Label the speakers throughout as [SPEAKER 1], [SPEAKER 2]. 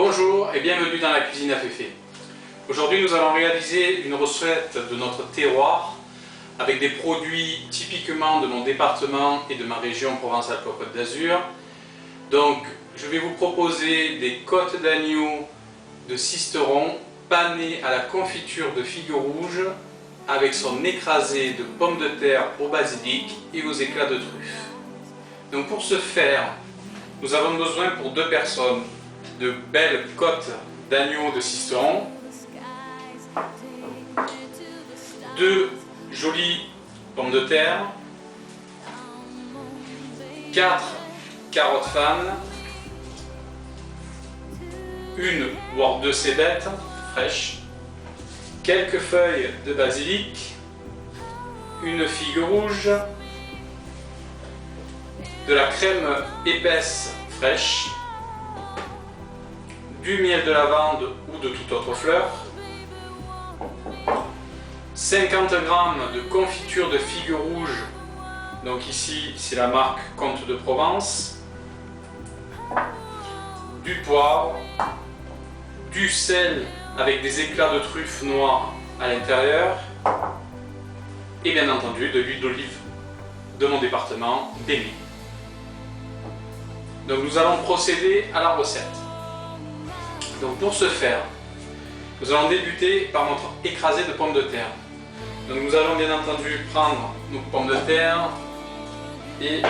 [SPEAKER 1] Bonjour et bienvenue dans la cuisine à Féfé. Aujourd'hui nous allons réaliser une recette de notre terroir avec des produits typiquement de mon département et de ma région Provence-Alpes-Côte d'Azur. Donc je vais vous proposer des côtes d'agneau de Sisteron panées à la confiture de figues rouges avec son écrasé de pommes de terre au basilic et aux éclats de truffe. Donc pour ce faire, nous avons besoin pour 2 personnes de belles côtes d'agneau de Sisteron, 2 jolies pommes de terre, 4 carottes fanes, 1 voire 2 cébettes fraîches, quelques feuilles de basilic, une figue rouge, de la crème épaisse fraîche, du miel de lavande ou de toute autre fleur, 50 g de confiture de figues rouges, donc ici c'est la marque Comte de Provence, du poivre, du sel avec des éclats de truffe noire à l'intérieur et bien entendu de l'huile d'olive de mon département, d'Émy. Donc nous allons procéder à la recette. Donc pour ce faire, nous allons débuter par notre écrasé de pommes de terre. Donc nous allons bien entendu prendre nos pommes de terre et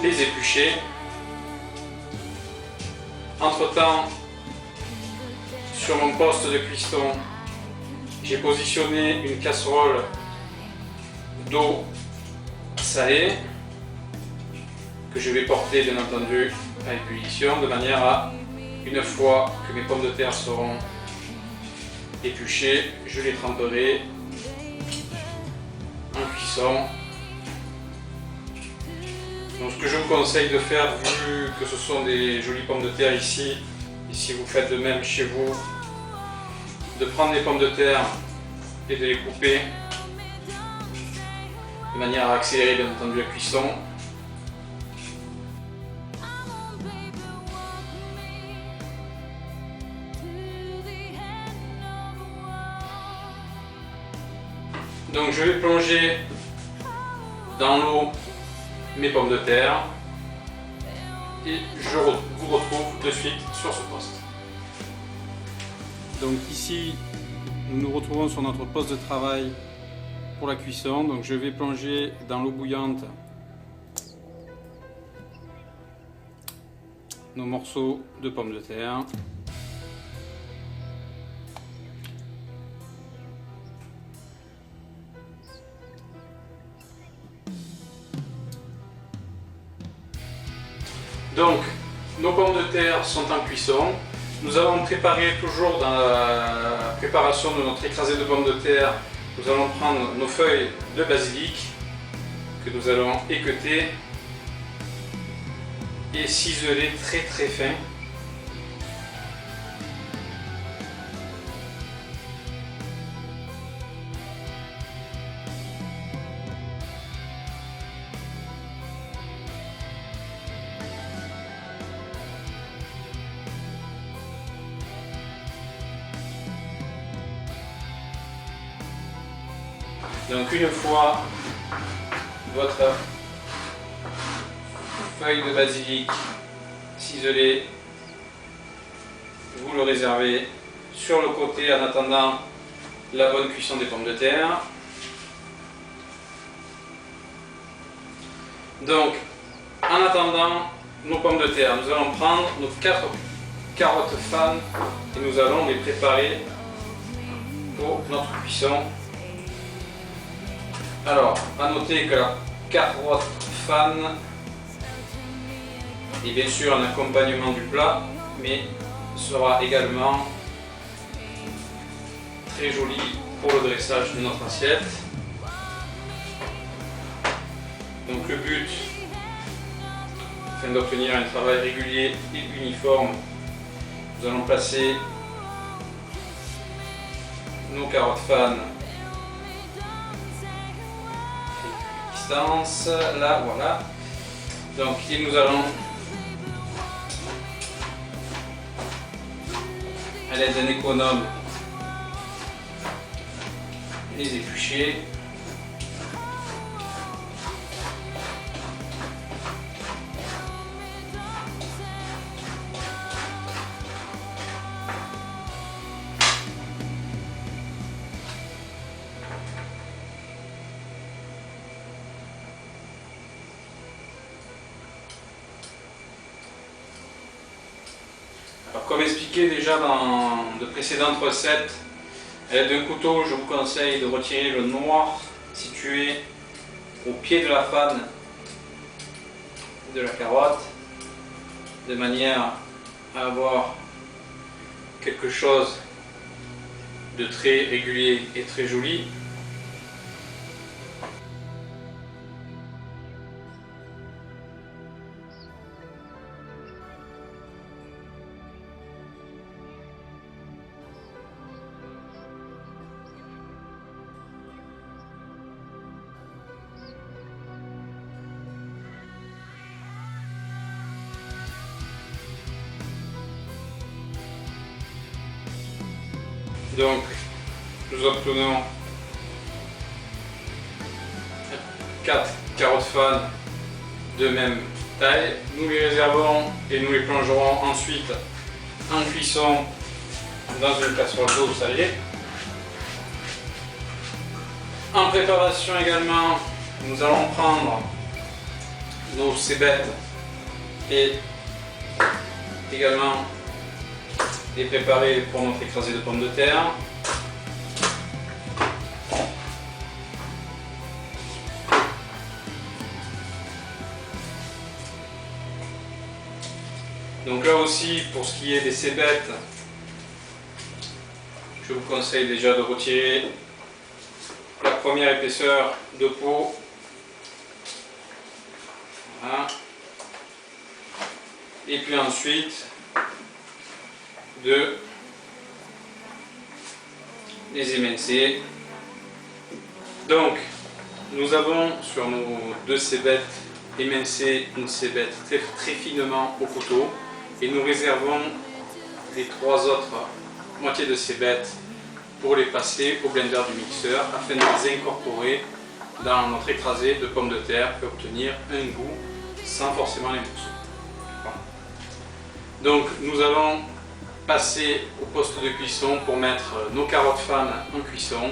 [SPEAKER 1] les éplucher. Entre temps, sur mon poste de cuisson, j'ai positionné une casserole d'eau salée que je vais porter bien entendu à ébullition de manière à, une fois que mes pommes de terre seront épluchées, je les tremperai en cuisson. Donc ce que je vous conseille de faire, vu que ce sont des jolies pommes de terre ici, et si vous faites de même chez vous, de prendre les pommes de terre et de les couper de manière à accélérer bien entendu la cuisson. Donc je vais plonger dans l'eau mes pommes de terre et je vous retrouve de suite sur ce poste. Donc ici, nous nous retrouvons sur notre poste de travail pour la cuisson. Donc je vais plonger dans l'eau bouillante nos morceaux de pommes de terre. Donc, nos pommes de terre sont en cuisson. Nous allons préparer toujours dans la préparation de notre écrasé de pommes de terre, nous allons prendre nos feuilles de basilic que nous allons équeuter et ciseler très très fin. Donc une fois votre feuille de basilic ciselée, vous le réservez sur le côté en attendant la bonne cuisson des pommes de terre. Donc en attendant nos pommes de terre, nous allons prendre nos 4 carottes fanes et nous allons les préparer pour notre cuisson. Alors, à noter que la carotte fane est bien sûr un accompagnement du plat, mais sera également très joli pour le dressage de notre assiette. Donc le but, afin d'obtenir un travail régulier et uniforme, nous allons placer nos carottes fanes là, voilà. Donc, et nous allons à l'aide d'un économe les éplucher. Alors, comme expliqué déjà dans de précédentes recettes, à l'aide d'un couteau, je vous conseille de retirer le noir situé au pied de la fan de la carotte, de manière à avoir quelque chose de très régulier et très joli. Donc, nous obtenons 4 carottes fan de même taille. Nous les réservons et nous les plongerons ensuite en cuisson dans une casserole d'eau salée. En préparation également, nous allons prendre nos cébettes et également les préparer pour notre écrasé de pommes de terre. Donc là aussi, pour ce qui est des cébettes, je vous conseille déjà de retirer la première épaisseur de peau. Voilà. Et puis ensuite de les émincer. Donc nous avons sur nos 2 cébettes émincé une cébette très finement au couteau et nous réservons les 3 autres moitiés de cébettes pour les passer au blender du mixeur afin de les incorporer dans notre écrasé de pommes de terre et obtenir un goût sans forcément les morceaux. Voilà. Donc nous allons passer au poste de cuisson pour mettre nos carottes fan en cuisson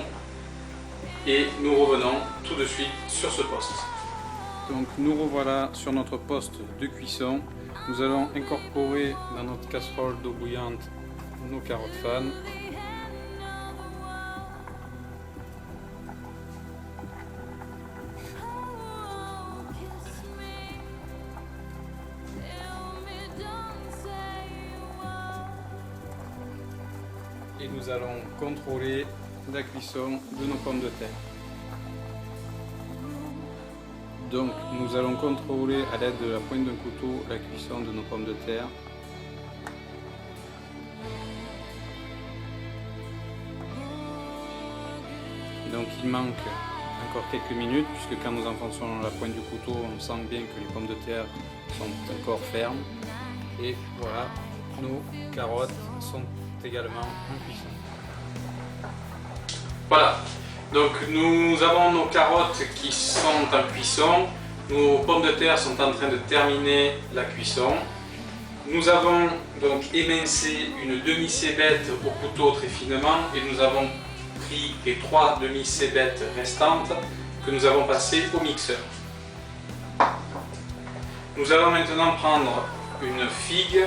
[SPEAKER 1] et nous revenons tout de suite sur ce poste. Donc nous revoilà sur notre poste de cuisson. Nous allons incorporer dans notre casserole d'eau bouillante nos carottes fan. Et nous allons contrôler la cuisson de nos pommes de terre. Donc nous allons contrôler à l'aide de la pointe d'un couteau la cuisson de nos pommes de terre. Donc il manque encore quelques minutes puisque quand nous enfonçons la pointe du couteau on sent bien que les pommes de terre sont encore fermes. Et voilà, nos carottes sont également en cuisson. Voilà, donc nous avons nos carottes qui sont en cuisson, nos pommes de terre sont en train de terminer la cuisson. Nous avons donc émincé une demi-cébette au couteau très finement et nous avons pris les 3 demi-cébettes restantes que nous avons passées au mixeur. Nous allons maintenant prendre une figue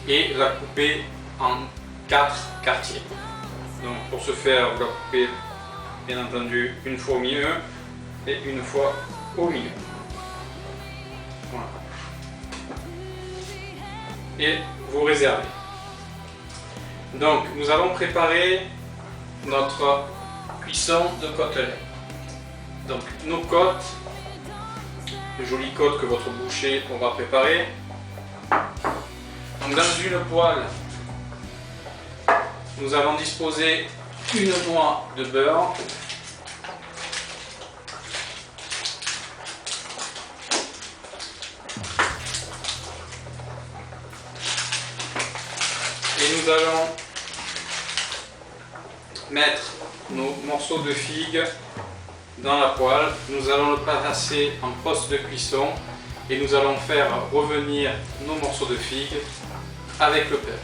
[SPEAKER 1] et la couper en 4 quartiers. Donc pour ce faire, vous la coupez bien entendu une fois au milieu et une fois au milieu. Voilà. Et vous réservez. Donc nous allons préparer notre cuisson de côtelets. Donc nos côtes, de jolies côtes que votre boucher aura préparées. Donc dans une poêle, nous allons disposer une noix de beurre, et nous allons mettre nos morceaux de figues dans la poêle. Nous allons le placer en poste de cuisson et nous allons faire revenir nos morceaux de figues avec le beurre.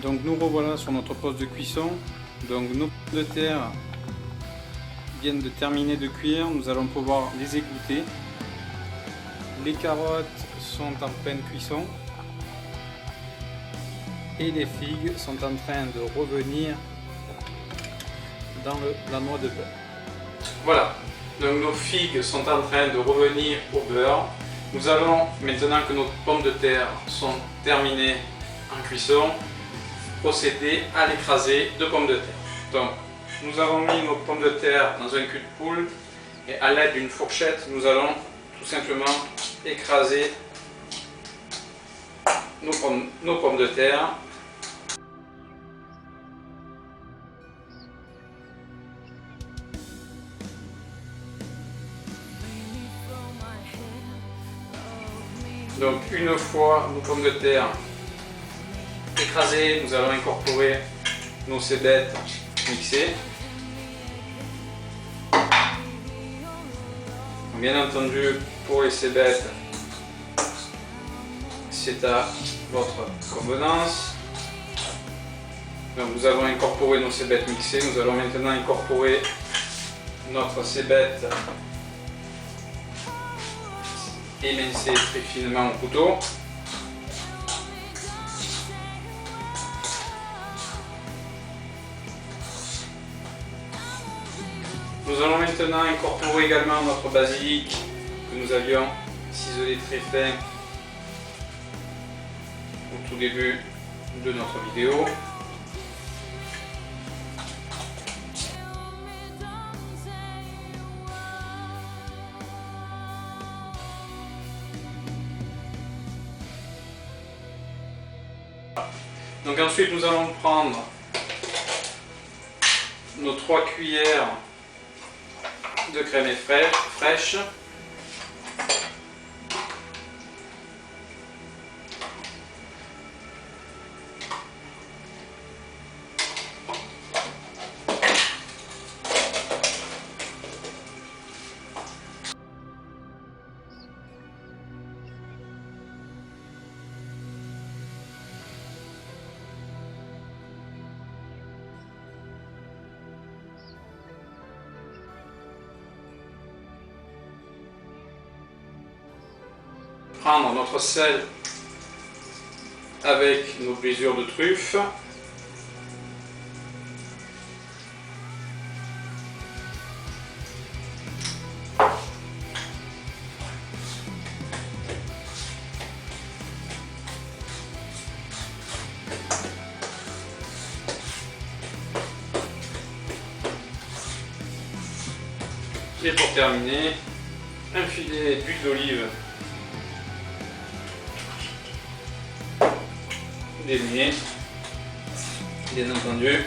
[SPEAKER 1] Donc nous revoilà sur notre poste de cuisson. Donc nos pommes de terre viennent de terminer de cuire, nous allons pouvoir les égoutter. Les carottes sont en pleine cuisson et les figues sont en train de revenir dans la noix de beurre. Voilà, donc nos figues sont en train de revenir au beurre. Nous allons, maintenant que nos pommes de terre sont terminées en cuisson, procéder à l'écrasé de pommes de terre. Donc, nous avons mis nos pommes de terre dans un cul de poule et à l'aide d'une fourchette, nous allons tout simplement écraser nos pommes de terre. Donc une fois nos pommes de terre écrasées, nous allons incorporer nos cébettes mixées. Bien entendu, pour les cébettes, c'est à votre convenance. Donc nous avons incorporé nos cébettes mixées. Nous allons maintenant incorporer notre cébette émincée très finement au couteau. Nous allons maintenant incorporer également notre basilic que nous avions ciselé très fin au tout début de notre vidéo. Donc ensuite nous allons prendre nos 3 cuillères de crème fraîche. Prendre notre sel avec nos brisures de truffe. Et pour terminer, un filet d'huile d'olive délié, bien entendu.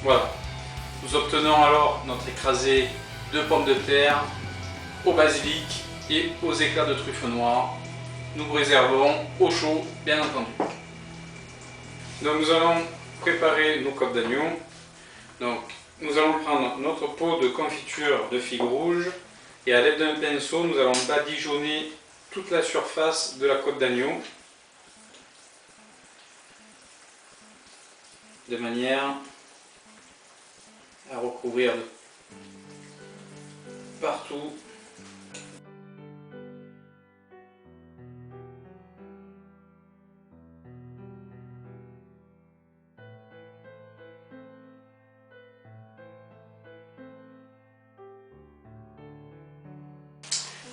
[SPEAKER 1] Voilà, nous obtenons alors notre écrasé de pommes de terre au basilic et aux éclats de truffe noire. Nous réservons au chaud, bien entendu. Donc nous allons préparer nos côtes d'agneau. Donc nous allons prendre notre pot de confiture de figues rouges et à l'aide d'un pinceau, nous allons badigeonner toute la surface de la côte d'agneau de manière à recouvrir partout.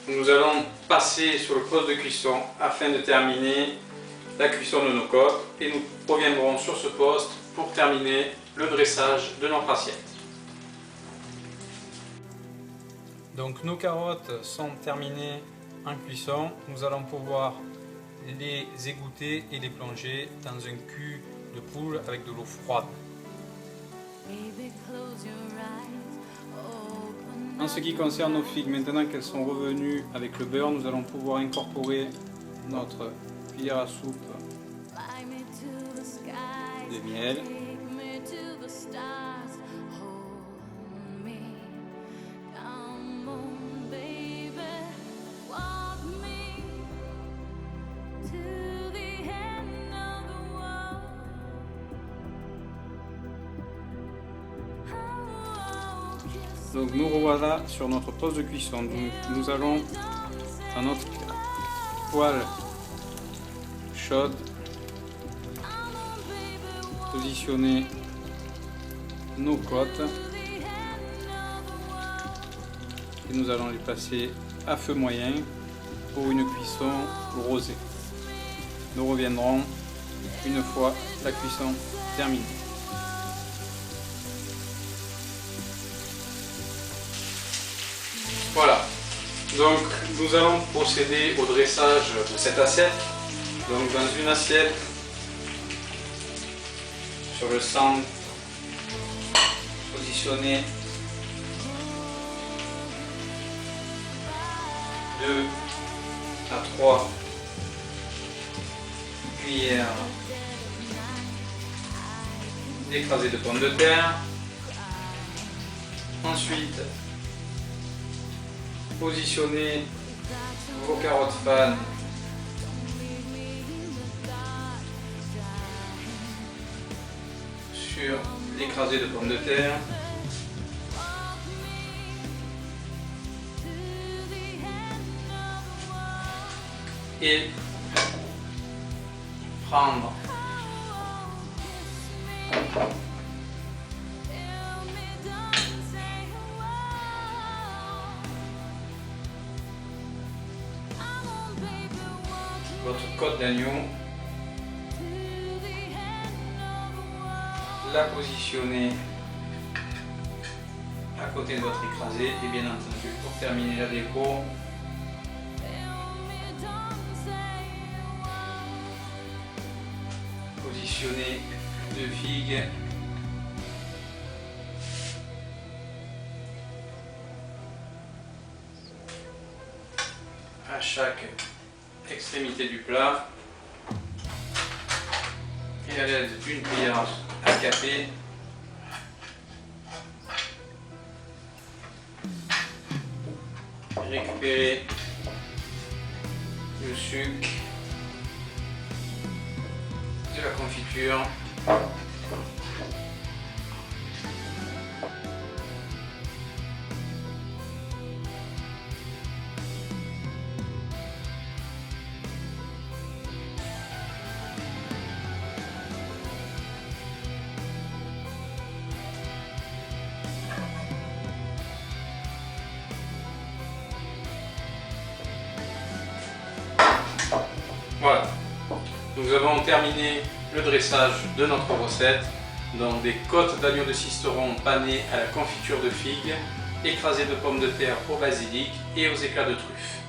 [SPEAKER 1] Nous allons passer sur le poste de cuisson afin de terminer la cuisson de nos côtes et nous reviendrons sur ce poste pour terminer le dressage de notre assiette. Donc nos carottes sont terminées en cuisson. Nous allons pouvoir les égoutter et les plonger dans un cul de poule avec de l'eau froide.
[SPEAKER 2] En ce qui concerne nos figues, maintenant qu'elles sont revenues avec le beurre, nous allons pouvoir incorporer notre cuillère à soupe de miel. Donc nous revoilà sur notre poste de cuisson. Donc, nous allons dans notre poêle chaude positionner nos côtes et nous allons les passer à feu moyen pour une cuisson rosée. Nous reviendrons une fois la cuisson terminée.
[SPEAKER 1] Voilà, donc nous allons procéder au dressage de cette assiette. Donc dans une assiette, sur le centre, positionner 2 à 3 cuillères d'écrasé de pommes de terre. Ensuite, positionnez vos carottes fan sur l'écrasé de pommes de terre. Et prendre votre côte d'agneau, la positionner à côté de votre écrasé et bien entendu pour terminer la déco, positionner 2 figues à chaque extrémité du plat et à l'aide d'une cuillère à café récupérer le sucre de la confiture . Voilà, nous avons terminé le dressage de notre recette, donc des côtes d'agneau de Sisteron panées à la confiture de figues, écrasées de pommes de terre au basilic et aux éclats de truffe.